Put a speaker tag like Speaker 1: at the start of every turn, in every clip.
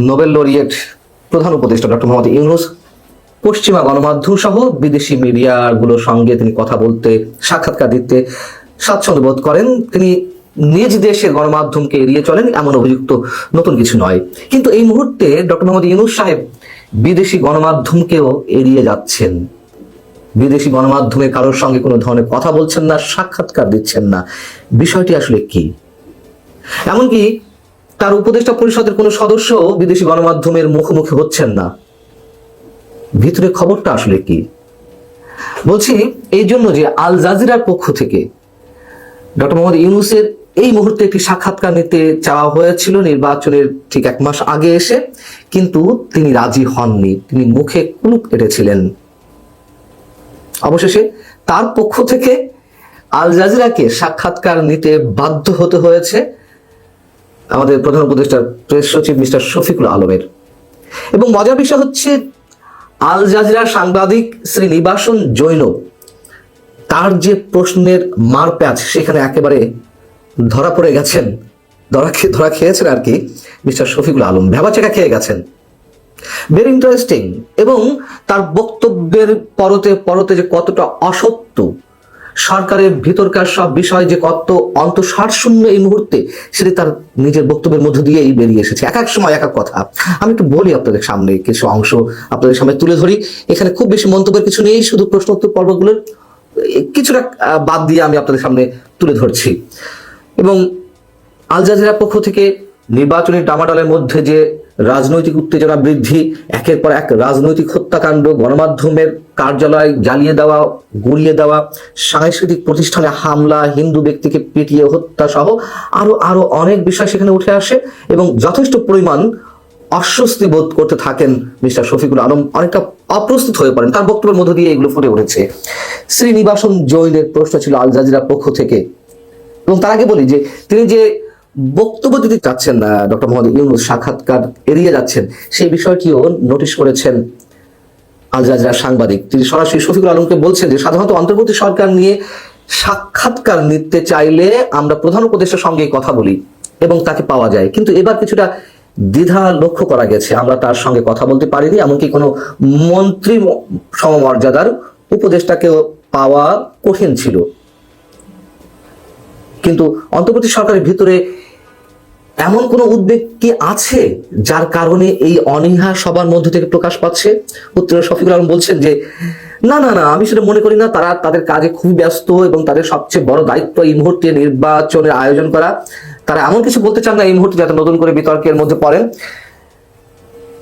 Speaker 1: Nobel laureate প্রধান উপদেষ্টা doctor Mohammad Yunus পশ্চিমা গণমাধ্যম সহ বিদেশি মিডিয়াগুলোর সঙ্গে তিনি কথা বলতে, সাক্ষাৎকার দিতে স্বাচ্ছন্দ্য বোধ করেন। তিনি নিজ দেশের গণমাধ্যমকে এড়িয়ে চলেন, এমন অভিযুক্ত নতুন কিছু নয়। কিন্তু এই মুহূর্তে ডক্টর মোহাম্মদ ইউনূস সাহেব বিদেশি গণমাধ্যমকেও এড়িয়ে যাচ্ছেন। বিদেশি গণমাধ্যমে কারোর সঙ্গে কোনো ধরনের কথা বলছেন না, সাক্ষাৎকার দিচ্ছেন না। বিষয়টি আসলে কি? এমনকি তার উপদেষ্টা পরিষদের কোনো সদস্য বিদেশি গণমাধ্যমের মুখোমুখি হচ্ছেন না। ভিতরে খবরটা আসলে কি? বলছি এই জন্য যে আল জাজিরার পক্ষ থেকে ডক্টর মোহাম্মদ ইউনূসের এই মুহূর্তে একটি সাক্ষাৎকার নিতে চাওয়া হয়েছিল নির্বাচনের ঠিক 1 মাস আগে এসে, কিন্তু তিনি রাজি হননি। তিনি মুখে কুলুপ এঁটেছিলেন। অবশেষে তার পক্ষ থেকে আল জাজিরাকে সাক্ষাৎকার নিতে বাধ্য হতে হয়েছে আমাদের প্রধান উপদেষ্টার প্রেস সচিব মিস্টার শফিকুল আলমের। এবং মজার বিষয় হচ্ছে, আল জাজিরার সাংবাদিক শ্রী নিবাসন জৈন, তার যে প্রশ্নের মারপ্যাচ সেখানে একেবারে ধরা পড়ে গেছেন, ধরা খেয়েছেন আর কি মিস্টার শফিকুল আলম, ভেবাচেকা খেয়ে গেছেন। Very interesting. এবং তার বক্তব্যের পরতে পরতে যে কতটা অসত্য, সরকারের ভিতরকার সব বিষয় যে কত অন্তঃসারশূন্য এই মুহূর্তে, সেটি তার নিজের বক্তব্যের মধ্য দিয়েই বেরিয়ে এসেছে। এক এক সময় এক এক কথা। আমি একটু বলি আপনাদের সামনে, কিছু অংশ আপনাদের সামনে তুলে ধরি। এখানে খুব বেশি মন্তব্যের কিছু নেই, শুধু প্রশ্ন উত্তর পর্বগুলোর কিছুটা বাদ দিয়ে আমি আপনাদের সামনে তুলে ধরছি। এবং আল জাজিরার পক্ষ থেকে নির্বাচনী ডামাডোলের মধ্যে যে রাজনৈতিক উত্তেজনা বৃদ্ধি, একের পর এক রাজনৈতিক হত্যাকাণ্ড, গণমাধ্যমের কার্যালয় জ্বালিয়ে দেওয়া, গুড়িয়ে দেওয়া, সাংস্কৃতিক প্রতিষ্ঠানে হামলা, হিন্দু ব্যক্তিকে পিটিয়ে হত্যা সহ আরো অনেক বিষয় সেখানে উঠে আসে। এবং যথেষ্ট পরিমাণ অস্বস্তি বোধ করতে থাকেন মিস্টার শফিকুল আলম, অনেকটা অপ্রস্তুত হয়ে পড়েন। তার বক্তব্যের মধ্য দিয়ে এগুলো ফুটে উঠেছে। শ্রীনিবাসন জৈনের প্রশ্ন ছিল আল জাজিরার পক্ষ থেকে। এবং তার আগে বলি যে তিনি যে বক্তব্য দিতে চাচ্ছেন না, ডক্টর মোহাম্মদ ইউনূস সাক্ষাৎকার এড়িয়ে যাচ্ছেন, সেই বিষয়টিও নোটিশ করেছেন আল জাজিরার সাংবাদিক। তিনি সরাসরি শফিকুল আলমকে বলছেন যে সাধারণত অন্তর্বর্তী সরকার নিয়ে সাক্ষাৎকার নিতে চাইলে আমরা প্রধান উপদেষ্টার সঙ্গে কথা বলি এবং তাকে পাওয়া যায়, কিন্তু এবার কিছুটা দ্বিধা লক্ষ্য করা গেছে। আমরা তার সঙ্গে কথা বলতে পারিনি, এমনকি কোনো মন্ত্রী সমমর্যাদার উপদেষ্টাকেও পাওয়া কঠিন ছিল। কিন্তু অন্তর্বর্তী সরকারের ভিতরে এমন কোনো উদ্বেগ কি আছে যার কারণে এই অনীহা সবার মধ্য থেকে প্রকাশ পাচ্ছে? উত্তরে শফিকুল আলম বলছেন যে না, আমি সেটা মনে করি না। তারা তাদের কাজে খুবই ব্যস্ত এবং তাদের সবচেয়ে বড় দায়িত্ব এই মুহূর্তে নির্বাচনের আয়োজন করা। তারা এমন কিছু বলতে চান না এই মুহূর্তে যাতে নতুন করে বিতর্কের মধ্যে পড়েন।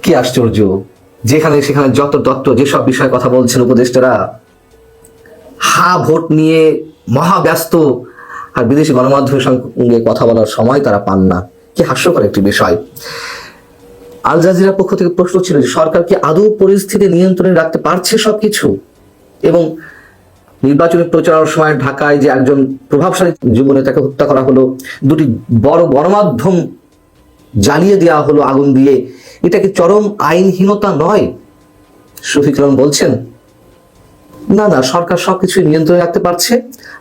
Speaker 1: কি আশ্চর্য, যেখানে সেখানে যত তত্ত্ব যেসব বিষয়ে কথা বলছেন উপদেষ্টারা, ভোট নিয়ে মহা ব্যস্ত, আর বিদেশি গণমাধ্যমের সঙ্গে কথা বলার সময় তারা পান না। কি হাস্যকর একটি বিষয়। আল জাজিরার পক্ষ থেকে প্রশ্ন ছিল যে সরকার কি আদৌ পরিস্থিতি নিয়ন্ত্রণে রাখতে পারছে সবকিছু? এবং নির্বাচনী প্রচারের সময় ঢাকায় যে একজন প্রভাবশালী যুব নেতাকে হত্যা করা হলো, 2টি বড় গণমাধ্যম জ্বালিয়ে দেওয়া হলো আগুন দিয়ে, এটা কি চরম আইনহীনতা নয়? শফিকুল আলম বলছেন না, সরকার সবকিছু নিয়ন্ত্রণে রাখতে পারছে।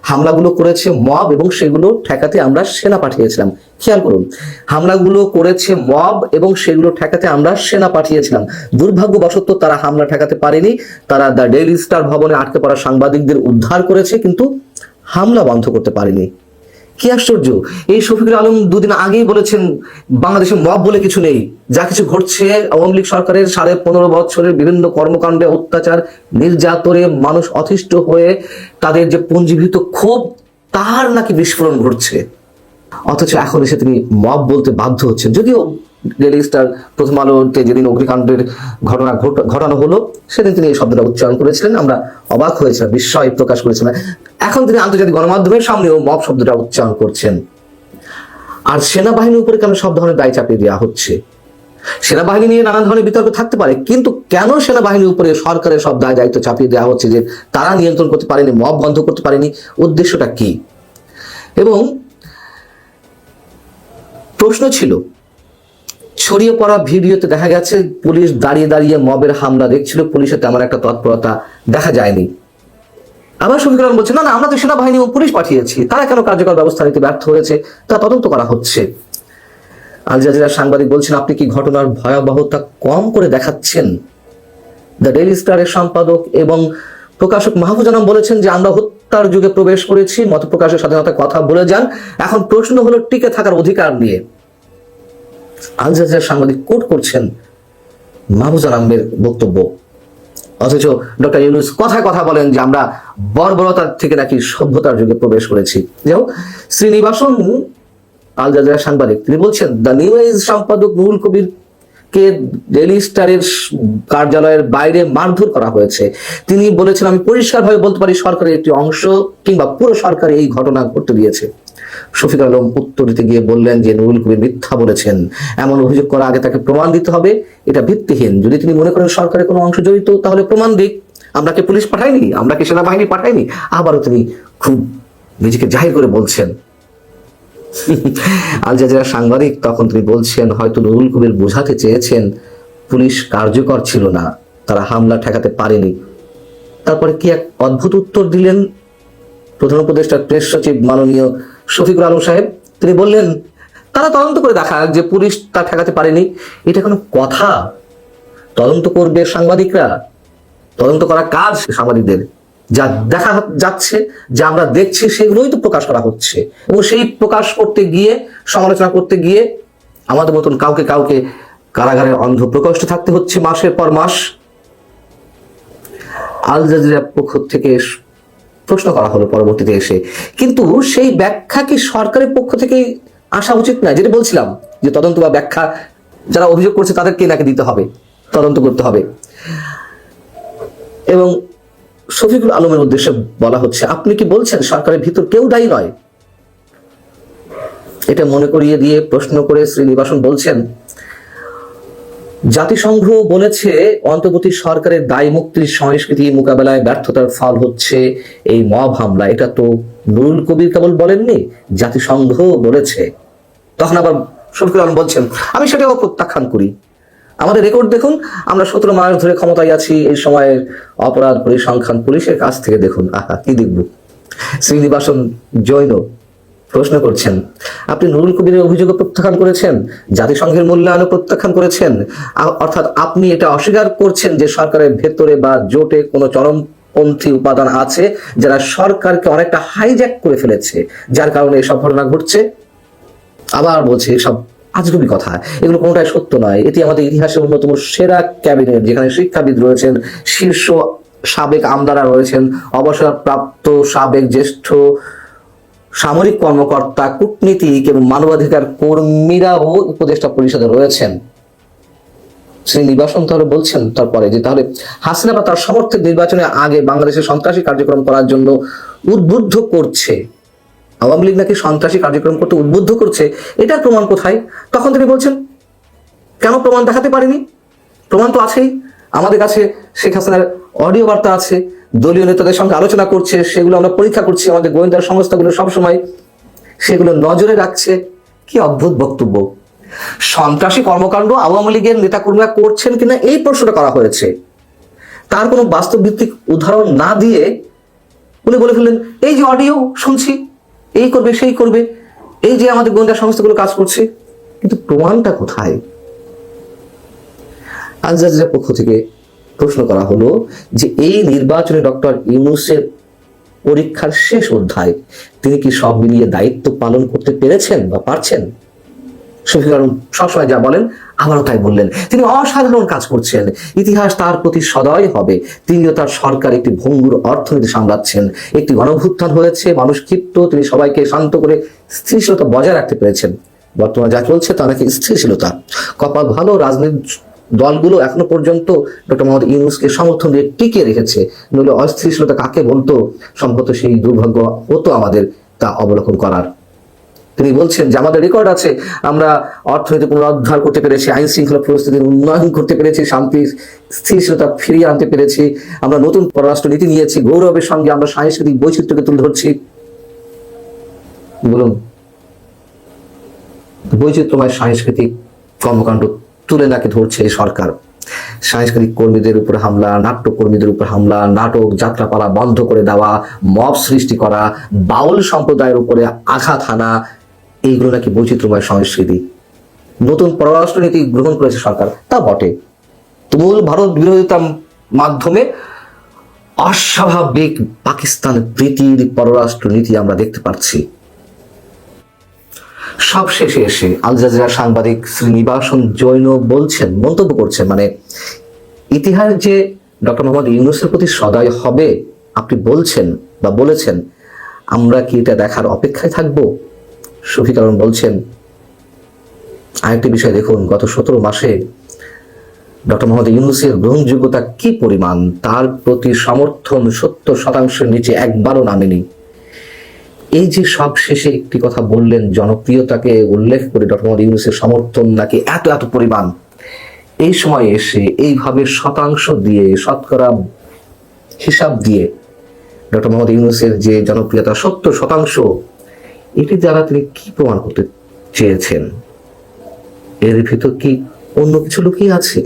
Speaker 1: হামলাগুলো করেছে মব এবং সেগুলো ঠেকাতে আমরা সেনা পাঠিয়েছিলাম। খেয়াল করুন, হামলাগুলো করেছে মব এবং সেগুলো ঠেকাতে আমরা সেনা পাঠিয়েছিলাম। দুর্ভাগ্যবশত তারা হামলা ঠেকাতে পারেনি। তারা দ্য ডেইলি স্টার ভবনে আটকে পড়া সাংবাদিকদের উদ্ধার করেছে, কিন্তু হামলা বন্ধ করতে পারেনি। কি আশ্চর্য! এই শফিকুল আলম 2 দিন আগেই বলেছেন বাংলাদেশে মব বলে কিছু নেই। যা কিছু ঘটছে আওয়ামী লীগ সরকারের 15.5 বছরের বিভিন্ন কর্মকাণ্ডে, অত্যাচার, নির্যাতনে মানুষ অতিষ্ঠ হয়ে তাদের যে পুঞ্জীভূত ক্ষোভ, তার নাকি বিস্ফোরণ ঘটছে। অথচ এখন এসে তিনি মব বলতে বাধ্য হচ্ছেন। যদিও ডেইলি স্টার প্রথম আলোতে যেদিন অগ্নিকাণ্ডের ঘটনা ঘটানো হলো, সেদিন তিনি এই শব্দটা উচ্চারণ করেছিলেন। আমরা অবাক হয়েছিলাম, বিস্ময় প্রকাশ করেছিলাম। এখন তিনি আন্তর্জাতিক গণমাধ্যমের সামনেও মব শব্দটা উচ্চারণ করছেন। আর সেনাবাহিনীর উপরে কেন সব ধরনের দায় চাপিয়ে দেওয়া হচ্ছে? সেনাবাহিনী নিয়ে নানান ধরনের বিতর্ক থাকতে পারে, কিন্তু কেন সেনাবাহিনীর উপরে সরকারের সব দায়িত্ব চাপিয়ে দেওয়া হচ্ছে যে তারা নিয়ন্ত্রণ করতে পারেনি, মব বন্ধ করতে পারেনি? উদ্দেশ্যটা কি? এবং প্রশ্ন ছিল, ছড়িয়ে পড়া ভিডিওতে দেখা গেছে পুলিশ দাঁড়িয়ে দাঁড়িয়ে মবের হামলা দেখছিল, পুলিশের তেমন একটা তৎপরতা দেখা যায়নি। আবার শফিকুল আলম বলছে না, আমরা তো সেনাবাহিনী ও পুলিশ পাঠিয়েছি, তারা কেন কার্যকর ব্যবস্থা নিতে ব্যর্থ হয়েছে তা তদন্ত করা হচ্ছে। আল জাজিরার সাংবাদিক বলছেন, আপনি কি ঘটনার ভয়াবহতা কম করে দেখাচ্ছেন? দ্য ডেইলি স্টারের সম্পাদক এবং প্রকাশক মাহফুজ আনাম বলেছেন যে আমরা হত্যার যুগে প্রবেশ করেছি, মত প্রকাশের স্বাধীনতার কথা বলে যান। এখন প্রশ্ন হলো টিকে থাকার অধিকার নিয়ে। আল জাজিরার সাংবাদিক কোট করছেন মাহফুজ আনামের বক্তব্য, অথচ ডক্টর ইউনূস কথায় কথা বলেন যে আমরা বর্বরতার থেকে নাকি সভ্যতার যুগে প্রবেশ করেছি। যাই হোক, শ্রীনিবাসন আল জাজিরার সাংবাদিক, তিনি বলছেন দ্য নিউ এজ সম্পাদক নুরুল কবির কে ডেইলি স্টারের কার্যালয়ের বাইরে মারধর করা হয়েছে। তিনি বলেছেন, আমি পরিষ্কারভাবে বলতে পারি সরকারের একটি অংশ কিংবা পুরো সরকার এই ঘটনা ঘটতে দিয়েছে। শফিকুল আলম উত্তর দিতে গিয়ে বললেন যে নুরুল কবির মিথ্যা বলেছেন, এমন অভিযোগ করার আগে তাকে প্রমাণ দিতে হবে, এটা ভিত্তিহীন। যদি তিনি মনে করেন সরকারের কোনো অংশ জড়িত তাহলে প্রমাণ দিক। আমরা কি পুলিশ পাঠাইনি, আমরা কি সেনাবাহিনী পাঠাইনি? আবারও তিনি খুব নিজেকে জাহির করে বলছেন। আল জাজিরার সাংবাদিক তখন তিনি বলছেন, হয়তো নুরুল কবির বোঝাতে চেয়েছেন পুলিশ কার্যকর ছিল না, তারা হামলা ঠেকাতে পারেনি। তারপরে কি এক অদ্ভুত উত্তর দিলেন প্রধান উপদেষ্টার প্রেস সচিব মাননীয় শফিকুল আলম সাহেব। তিনি বললেন, তারা তদন্ত করে দেখা যে পুলিশ তা ঠেকাতে পারেনি। এটা কোনো কথা? তদন্ত করবে সাংবাদিকরা, তদন্ত করা কাজ সাংবাদিকদের। যা দেখা যাচ্ছে, যা আমরা দেখছি, সেগুলোই তো প্রকাশ করা হচ্ছে, এবং সেই প্রকাশ করতে গিয়ে, সমালোচনা করতে গিয়ে আমাদের মতন কাউকে কাউকে কারাগারের অন্ধ প্রকোষ্ঠে থাকতে হচ্ছে মাসের পর মাস। আল জাজিরার পক্ষ থেকে প্রশ্ন করা হলো পরবর্তীতে এসে, কিন্তু সেই ব্যাখ্যা কি সরকারের পক্ষ থেকে আসা উচিত না? যেটা বলছিলাম যে তদন্ত বা ব্যাখ্যা যারা অভিযোগ করছে তাদেরকে নাকি দিতে হবে, তদন্ত করতে হবে। এবং শফিকুল আলমের উদ্দেশ্যে বলা হচ্ছে, আপনি কি বলছেন সরকারের ভিতর কেউ দায়ী নয়? এটা মনে করিয়ে দিয়ে প্রশ্ন করে শ্রীনিবাসন বলছেন, জাতিসংঘ বলেছে অন্তর্বর্তী সরকারের দায় মুক্তির সংস্কৃতি মোকাবেলায় ব্যর্থতার ফল হচ্ছে এই মব হামলা। এটা তো নুরুল কবির কেবল বলেননি, জাতিসংঘ বলেছে। তখন আবার শফিকুল আলম বলছেন, আমি সেটাও প্রত্যাখ্যান করি। আমাদের রেকর্ড দেখুন, আমরা 17 মাস ধরে ক্ষমতায় আছি, এই সময়ের অপরাধ পরিসংখ্যান পুলিশের কাছ থেকে দেখুন। আহা, কি দেখব। শ্রীনিবাসন জৈন প্রশ্ন করছেন, আপনি নুরুল কবিরের অভিযোগ প্রত্যাখ্যান করেছেন, জাতিসংঘের মূল্যায়নও প্রত্যাখ্যান করেছেন, অর্থাৎ আপনি এটা অস্বীকার করছেন যে সরকারের ভেতরে বা জোটে কোনো চরমপন্থী উপাদান আছে যারা সরকারকে অনেকটা হাইজ্যাক করে ফেলেছে, যার কারণে এসব ঘটনা ঘটছে। আবার বলছে এসব আজগুবি কথা, এগুলো কোনোটাই সত্য নয়। এটি আমাদের ইতিহাসের অন্যতম সেরা ক্যাবিনেট, যেখানে শিক্ষাবিদ রয়েছেন, শীর্ষ সাবেক আমলারা রয়েছেন, অবসরপ্রাপ্ত সাবেক জ্যেষ্ঠ সামরিক কর্মকর্তা, কূটনীতিক এবং মানবাধিকার কর্মীরাও উপদেষ্টা পরিষদে রয়েছেন। শ্রীনিবাসন তাহলে বলছেন তারপরে যে তাহলে হাসিনা বা তার সমর্থক নির্বাচনের আগে বাংলাদেশে সন্ত্রাসী কার্যক্রম করার জন্য উদ্বুদ্ধ করছে, আওয়ামী লীগ নাকি সন্ত্রাসী কার্যক্রম করতে উদ্বুদ্ধ করছে, এটার প্রমাণ কোথায়? তখন তিনি বলছেন, কেন প্রমাণ দেখাতে পারিনি? প্রমাণ তো আছেই আমাদের কাছে। শেখ হাসিনার অডিও বার্তা আছে, দলীয় নেতাদের সঙ্গে আলোচনা করছে, সেগুলো আমরা পরীক্ষা করছি, আমাদের গোয়েন্দা সংস্থাগুলো সবসময় সেগুলো নজরে রাখছে। কি অদ্ভুত বক্তব্য! সন্ত্রাসী কর্মকাণ্ড আওয়ামী লীগের নেতাকর্মীরা করছেন কিনা এই প্রশ্নটা করা হয়েছে, তার কোনো বাস্তব ভিত্তিক উদাহরণ না দিয়ে উনি বলে ফেললেন, এই যে অডিও শুনছি, এই করবে সেই করবে, এই যে আমাদের গোয়েন্দা সংস্থাগুলো কাজ করছে, কিন্তু প্রমাণটা কোথায়? আল জাজিরার পক্ষ থেকে প্রশ্ন করা হলো যে এই নির্বাচনে ডক্টর ইউনূসের পরীক্ষার শেষ অধ্যায়, তিনি কি সব মিলিয়ে দায়িত্ব পালন করতে পেরেছেন বা পারছেন? শফিকুল আলম সবসময় যা বলেন আবারও তাই বললেন, তিনি অসাধারণ কাজ করছেন, ইতিহাস তার প্রতি সদয় হবে। তিনিও তার সরকার একটি ভঙ্গুর অর্থনীতি সামলাচ্ছেন, একটি গণভ্যুত্থান হয়েছে, মানুষ ক্ষিপ্ত, তিনি সবাইকে শান্ত করে স্থিতিশীলতা বজায় রাখতে পেরেছেন। বর্তমানে যা চলছে তা নাকি স্থিতিশীলতা। কপাল ভালো, রাজনৈতিক দলগুলো এখনো পর্যন্ত ডক্টর মোহাম্মদ ইউনূসকে সমর্থন দিয়ে টিকিয়ে রেখেছে, নইলে অস্থিতিশীলতা কাকে বলতো? সম্ভবত সেই দুর্ভাগ্য হতো আমাদের তা অবলোকন করার। তিনি বলছেন যে আমাদের রেকর্ড আছে, আমরা অর্থনীতি পুনরুদ্ধার করতে পেরেছি, আইন শৃঙ্খলা পরিস্থিতির উন্নয়ন করতে পেরেছি, শান্তি স্থিতিশীলতা ফিরিয়ে আনতে পেরেছি, আমরা নতুন পররাষ্ট্র নীতি নিয়েছি, গৌরবের সঙ্গে আমরা সাংস্কৃতিক বৈচিত্র্যকে তুলে ধরছি। বলুন, বৈচিত্র্যময় সাংস্কৃতিক কর্মকাণ্ড তুলে নাকি ধরছে এই সরকার। সাংস্কৃতিক কর্মীদের উপর হামলা, নাট্যকর্মীদের উপর হামলা, নাটক যাত্রাপালা বন্ধ করে দেওয়া, মব সৃষ্টি করা, বাউল সম্প্রদায়ের উপরে আঘাত হানা, এইগুলো নাকি বৈচিত্র্যময় সংস্কৃতি। নতুন পররাষ্ট্রনীতি গ্রহণ করেছে সরকার, তা বটে। তুমুল ভারত বিরোধিতার মাধ্যমে অস্বাভাবিক পাকিস্তান প্রীতির পররাষ্ট্রনীতি আমরা দেখতে পাচ্ছি। সব শেষে এসে আল জাজিরা সাংবাদিক শ্রীনিবাসন জৈন বলছেন, মন্তব্য করছেন, মানে ইতিহাস যে ডক্টর মোহাম্মদ ইউনূসের প্রতি সদয় হবে আপনি বলছেন বা বলেছেন, আমরা কি এটা দেখার অপেক্ষায় থাকবো? শফিক আলম বলছেন, আরেকটি বিষয় দেখুন, গত 17 মাসে ডক্টর মোহাম্মদ ইউনূসের গ্রহণযোগ্যতা কি পরিমাণ, তার প্রতি সমর্থন 70% নিচে একবারও নামেনি। এই যে সব শেষে একটি কথা বললেন, জনপ্রিয়তাকে উল্লেখ করে ডক্টর মোহাম্মদ ইউনূসের সমর্থন নাকি এত এত পরিমাণ, এই সময় এসে এইভাবে শতাংশ দিয়ে, শতকরা হিসাব দিয়ে ডক্টর মোহাম্মদ ইউনূসের যে জনপ্রিয়তা 70%, এটি দ্বারা তিনি কি প্রমাণ করতে চেয়েছেন? এর ভিতর কি অন্য কিছু লুকিয়ে আছে?